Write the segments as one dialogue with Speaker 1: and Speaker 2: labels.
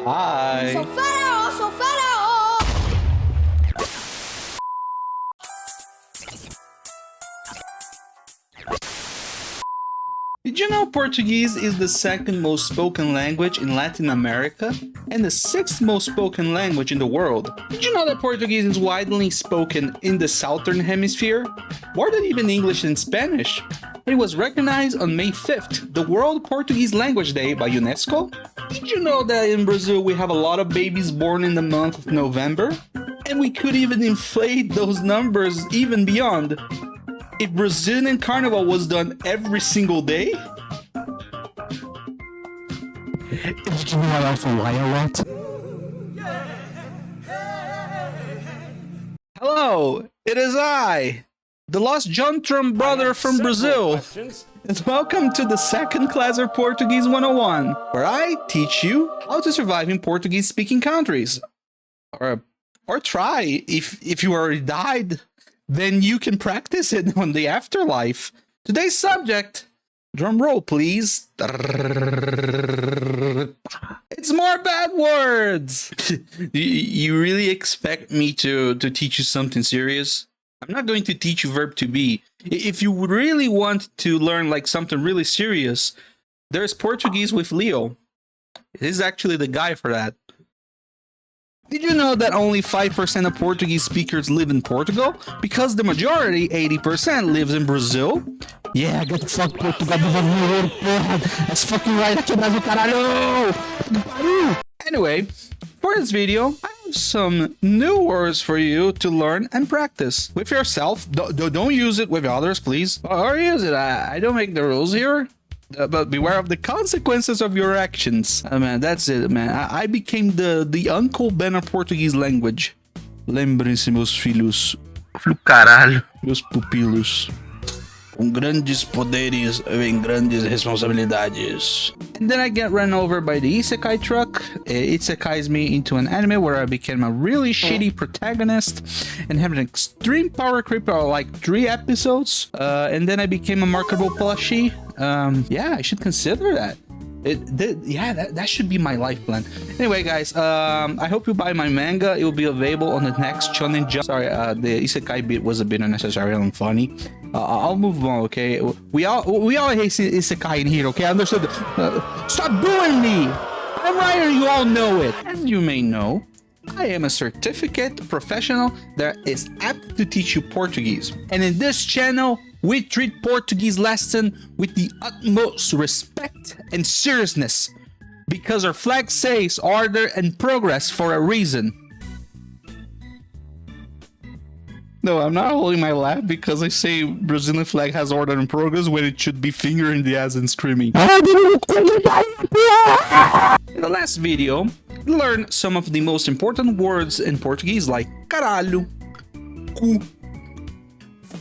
Speaker 1: Hi.
Speaker 2: Sou faraó, sou faraó.
Speaker 1: Did you know Portuguese is the second most spoken language in Latin America and the sixth most spoken language in the world? Did you know that Portuguese is widely spoken in the Southern Hemisphere? More than even English and Spanish. It was recognized on May 5th, the World Portuguese Language Day by UNESCO. Did you know that in Brazil we have a lot of babies born in the month of November? And we could even inflate those numbers even beyond. If Brazilian Carnival was done every single day?
Speaker 3: Did you know I also lie a lot?
Speaker 1: Hello, it is I, the lost John Trump brother from Brazil. And welcome to the second class of Portuguese 101, where I teach you how to survive in Portuguese-speaking countries. Or try, if you already died, then you can practice it on the afterlife. Today's subject, drum roll please. It's more bad words. You really expect me to teach you something serious? I'm not going to teach you verb to be. If you really want to learn like something really serious, there's Portuguese with Leo. He's actually the guy for that. Did you know that only 5% of Portuguese speakers live in Portugal? Because the majority, 80%, lives in Brazil?
Speaker 3: Yeah, get fucked Portugal, porra. That's fucking right, aqui Brasil, caralho!
Speaker 1: Anyway, for this video, I have some new words for you to learn and practice. With yourself, don't use it with others, please. Or use it, I don't make the rules here. But beware of the consequences of your actions. Man, that's it, man. I became the Uncle Ben of Portuguese language. Lembrem-se, meus filhos. Do caralho. Meus pupilos. Com grandes poderes vem grandes responsabilidades. And then I get run over by the isekai truck. It isekais me into an anime where I became a really shitty protagonist and have an extreme power creep for like 3 episodes. And then I became a marketable plushie. Yeah, I should consider that. That should be my life plan. Anyway, guys, I hope you buy my manga. It will be available on the next Shonen Jump. Sorry, the isekai bit was a bit unnecessary and funny. I'll move on, okay? We all hate isekai in here, okay? Understood? Stop booing me! I'm right and you all know it. As you may know, I am a certificate professional that is apt to teach you Portuguese. And in this channel, we treat Portuguese lesson with the utmost respect and seriousness because our flag says order and progress for a reason. No, I'm not holding my laugh because I say Brazilian flag has order and progress when it should be finger in the ass and screaming. In the last video, we learned some of the most important words in Portuguese like caralho, cu.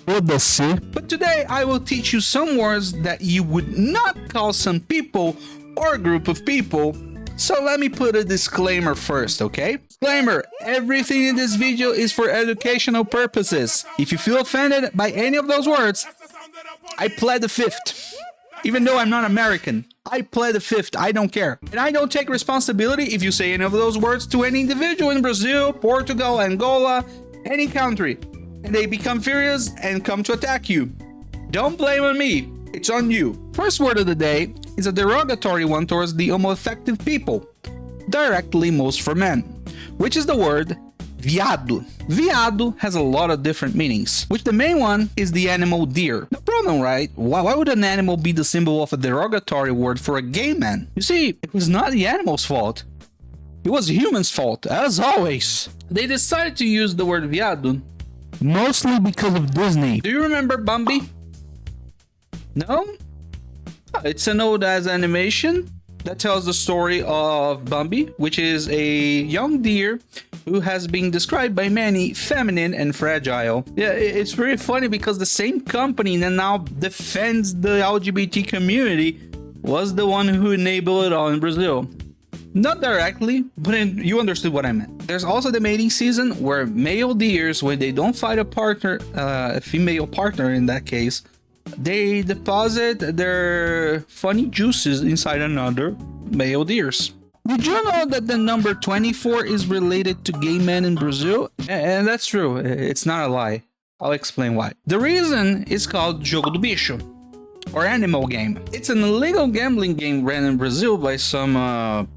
Speaker 1: But today I will teach you some words that you would not call some people or a group of people. So let me put a disclaimer first, okay? Disclaimer, everything in this video is for educational purposes. If you feel offended by any of those words, I plead the fifth. Even though I'm not American, I plead the fifth, I don't care. And I don't take responsibility if you say any of those words to any individual in Brazil, Portugal, Angola, any country. And they become furious and come to attack you. Don't blame on me, it's on you. First word of the day is a derogatory one towards the homoeffective people, directly most for men, which is the word viado. Viado has a lot of different meanings, which the main one is the animal deer. No problem, right? Why would an animal be the symbol of a derogatory word for a gay man? You see, it was not the animal's fault. It was the human's fault, as always. They decided to use the word viado mostly because of Disney. Do you remember Bambi? No? It's an old-ass animation that tells the story of Bambi, which is a young deer who has been described by many feminine and fragile. Yeah, it's really funny because the same company that now defends the LGBT community was the one who enabled it all in Brazil. Not directly, but you understood what I meant. There's also the mating season where male deers, when they don't find a partner, a female partner in that case, they deposit their funny juices inside another male deers. Did you know that the number 24 is related to gay men in Brazil? And that's true. It's not a lie. I'll explain why. The reason is called Jogo do Bicho, or animal game. It's an illegal gambling game ran in Brazil by some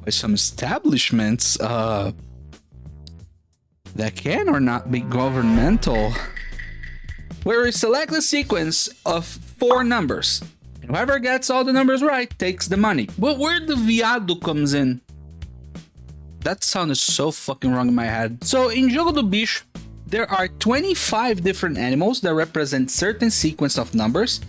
Speaker 1: establishments that can or not be governmental, where we select a sequence of 4 numbers, and whoever gets all the numbers right takes the money. But where the viado comes in, that sounded so fucking wrong in my head. So in Jogo do Bicho, there are 25 different animals that represent certain sequence of numbers,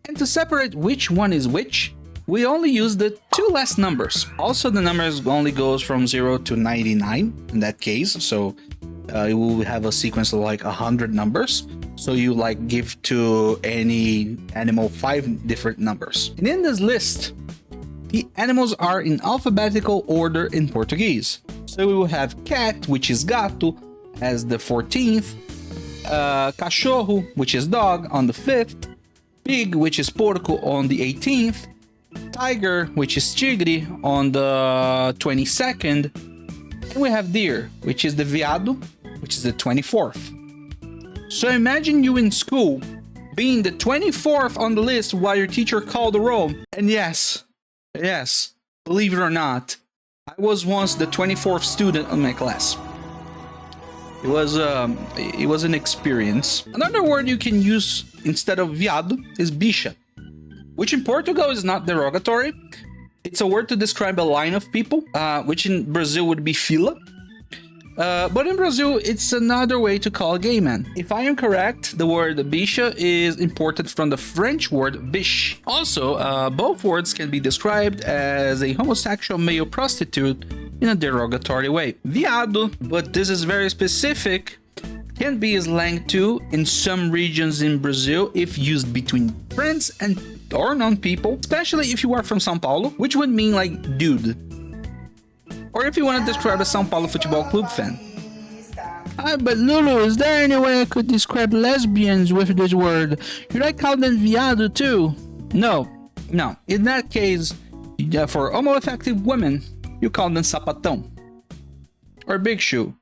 Speaker 1: and to separate which one is which, we only use the 2 last numbers. Also, the numbers only goes from 0 to 99 in that case, so you will have a sequence of like 100 numbers. So you like give to any animal 5 different numbers. And in this list, the animals are in alphabetical order in Portuguese. So we will have cat, which is gato, as the 14th, cachorro, which is dog, on the 5th, pig, which is porco, on the 18th, tiger, which is tigre, on the 22nd, and we have deer, which is the veado, which is the 24th. So imagine you in school being the 24th on the list while your teacher called the roll. And yes, believe it or not, I was once the 24th student in my class. It was an experience. Another word you can use instead of viado is bicha, which in Portugal is not derogatory. It's a word to describe a line of people, which in Brazil would be fila. But in Brazil, it's another way to call a gay man. If I am correct, the word bicha is imported from the French word biche. Also, both words can be described as a homosexual male prostitute in a derogatory way. Viado, but this is very specific, can be slang too in some regions in Brazil if used between friends and or non-people, especially if you are from São Paulo, which would mean like dude. Or if you want to describe a São Paulo Futebol Clube fan. But Lulu, is there any way I could describe lesbians with this word? Should I call them viado too? No. In that case, for homoeffective women, you call them sapatão. Or big shoe.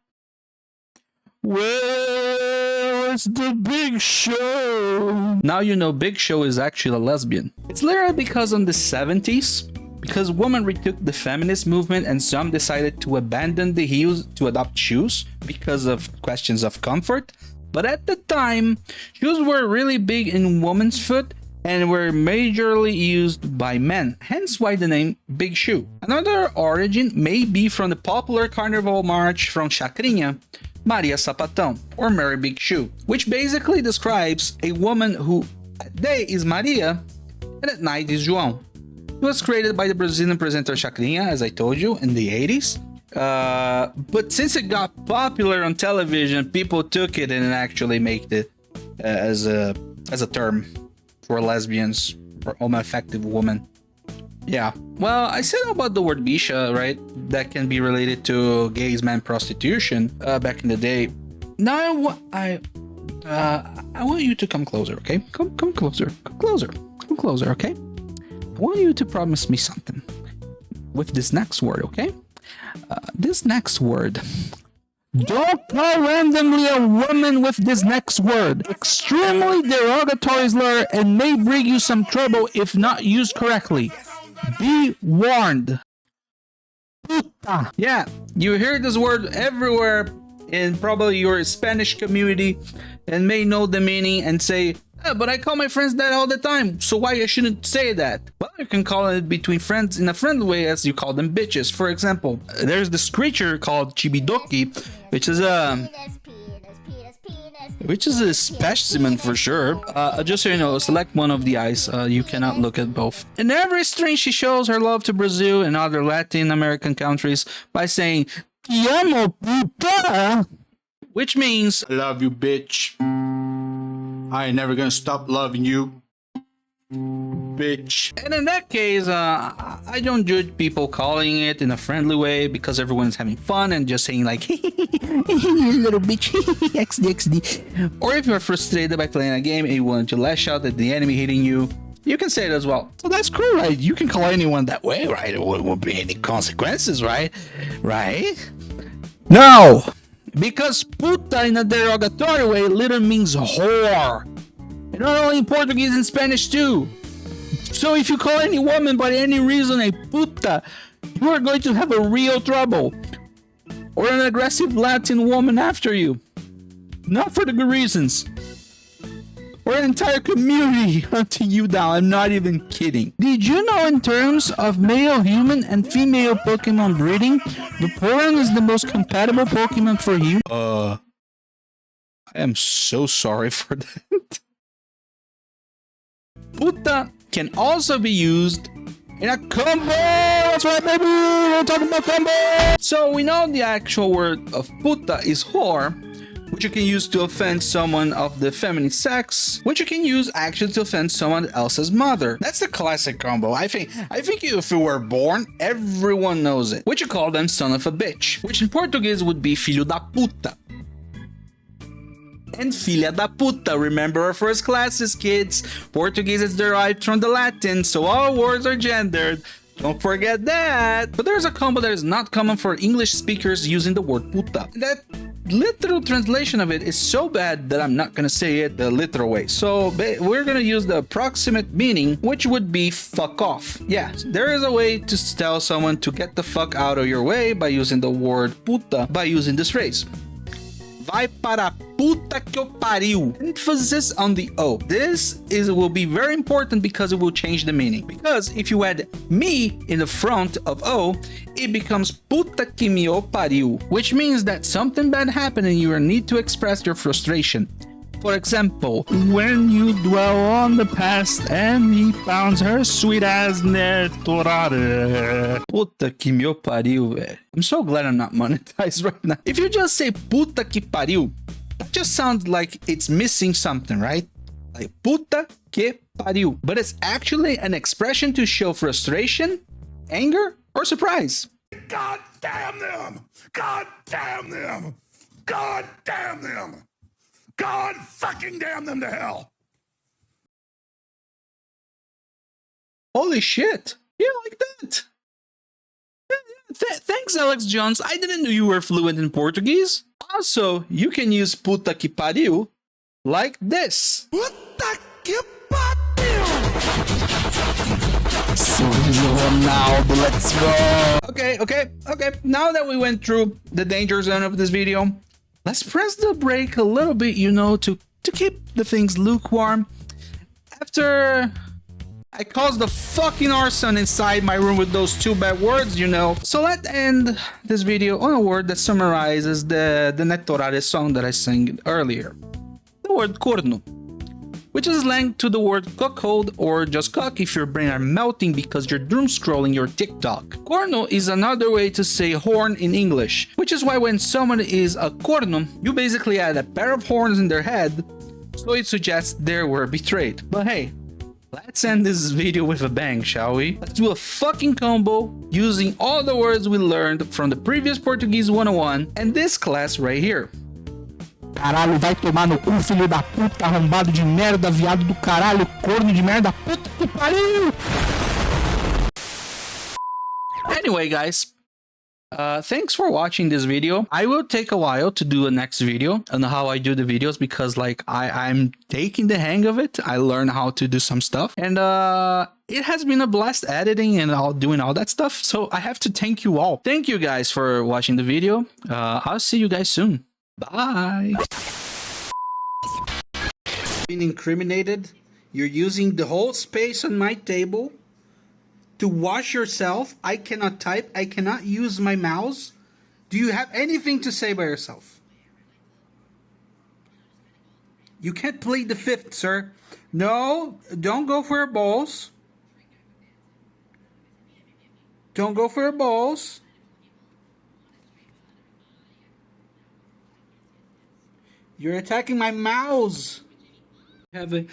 Speaker 1: Well, it's the Big Show. Now you know Big Show is actually a lesbian. It's literally because in the 70s, because women retook the feminist movement and some decided to abandon the heels to adopt shoes because of questions of comfort. But at the time, shoes were really big in women's foot and were majorly used by men, hence why the name Big Shoe. Another origin may be from the popular carnival march from Chacrinha, Maria Sapatão, or Mary Big Shoe, which basically describes a woman who at day is Maria and at night is João. It was created by the Brazilian presenter Chacrinha, as I told you, in the 80s. But since it got popular on television, people took it and actually made it as a term for lesbians or homoeffective women. Yeah. Well, I said about the word bicha, right? That can be related to gays, man, prostitution back in the day. Now I want you to come closer, okay? Come closer. Come closer, okay? I want you to promise me something with this next word, okay? This next word. Don't call randomly a woman with this next word. Extremely derogatory slur and may bring you some trouble if not used correctly. Be warned. Puta. Yeah, you hear this word everywhere in probably your Spanish community and may know the meaning and say, but I call my friends that all the time, so why I shouldn't say that? Well, you can call it between friends in a friendly way as you call them bitches. For example, there's this creature called chibidoki, which is a specimen for sure. Just so you know, select one of the eyes. You cannot look at both. In every string, she shows her love to Brazil and other Latin American countries by saying, "Te amo, puta," which means, "I love you, bitch. I ain't never gonna stop loving you, bitch." And in that case, I don't judge people calling it in a friendly way because everyone's having fun and just saying like, "You little bitch, XD XD." Or if you're frustrated by playing a game and you want to lash out at the enemy hitting you, You can say it as well. So that's cool, right? You can call anyone that way, right? It won't be any consequences, right? Right? No! Because puta in a derogatory way literally means whore. And not only in Portuguese and Spanish too. So if you call any woman by any reason a puta, you are going to have a real trouble. Or an aggressive Latin woman after you. Not for the good reasons. Or an entire community hunting you down. I'm not even kidding. Did you know in terms of male human and female Pokemon breeding, the Porygon is the most compatible Pokemon for you? I am so sorry for that. Puta can also be used in a combo. That's right, baby. We're talking about combo. So we know the actual word of puta is whore, which you can use to offend someone of the feminine sex, which you can use actually to offend someone else's mother. That's the classic combo. I think if you were born, everyone knows it. Which you call them son of a bitch, which in Portuguese would be filho da puta. And filha da puta. Remember our first classes, kids. Portuguese is derived from the Latin, so all words are gendered. Don't forget that. But there's a combo that is not common for English speakers using the word puta. That literal translation of it is so bad that I'm not gonna say it the literal way. So we're gonna use the approximate meaning, which would be fuck off. Yeah, there is a way to tell someone to get the fuck out of your way by using the word puta, by using this phrase. Vai para a puta que o pariu. Emphasis on the O. This will be very important because it will change the meaning. Because if you add me in the front of O, it becomes puta que me o pariu, which means that something bad happened and you need to express your frustration. For example, when you dwell on the past and he pounds her sweet ass netorare. Puta que me pariu, velho. I'm so glad I'm not monetized right now. If you just say puta que pariu, that just sounds like it's missing something, right? Like puta que pariu. But it's actually an expression to show frustration, anger, or surprise.
Speaker 4: God damn them! God damn them! God damn them! God fucking damn them to hell!
Speaker 1: Holy shit! Yeah, like that. Thanks, Alex Jones. I didn't know you were fluent in Portuguese. Also, you can use puta que pariu like this.
Speaker 4: Puta que pariu!
Speaker 3: Sorriso Ronaldo, let's go.
Speaker 1: Okay. Now that we went through the danger zone of this video, let's press the brake a little bit, you know, to keep the things lukewarm. After I caused the fucking arson inside my room with those two bad words, you know. So let's end this video on a word that summarizes the Netorare song that I sang earlier. The word corno, which is linked to the word cuckold or just cock if your brain are melting because you're doom scrolling your TikTok. Corno is another way to say horn in English, which is why when someone is a corno, you basically add a pair of horns in their head, so it suggests they were betrayed. But hey, let's end this video with a bang, shall we? Let's do a fucking combo using all the words we learned from the previous Portuguese 101 and this class right here.
Speaker 3: Caralho, vai tomar no cu, filho da puta, arrombado de merda, viado do caralho, corno de merda, puta que pariu!
Speaker 1: Anyway, guys, thanks for watching this video. I will take a while to do a next video on how I do the videos because like I'm taking the hang of it. I learned how to do some stuff and it has been a blast editing and doing all that stuff. So I have to thank you all. Thank you guys for watching the video. I'll see you guys soon. Bye. Being incriminated. You're using the whole space on my table to wash yourself. I cannot type. I cannot use my mouse. Do you have anything to say by yourself? You can't plead the fifth, sir. No, don't go for your balls. Don't go for your balls. You're attacking my mouse. Have a...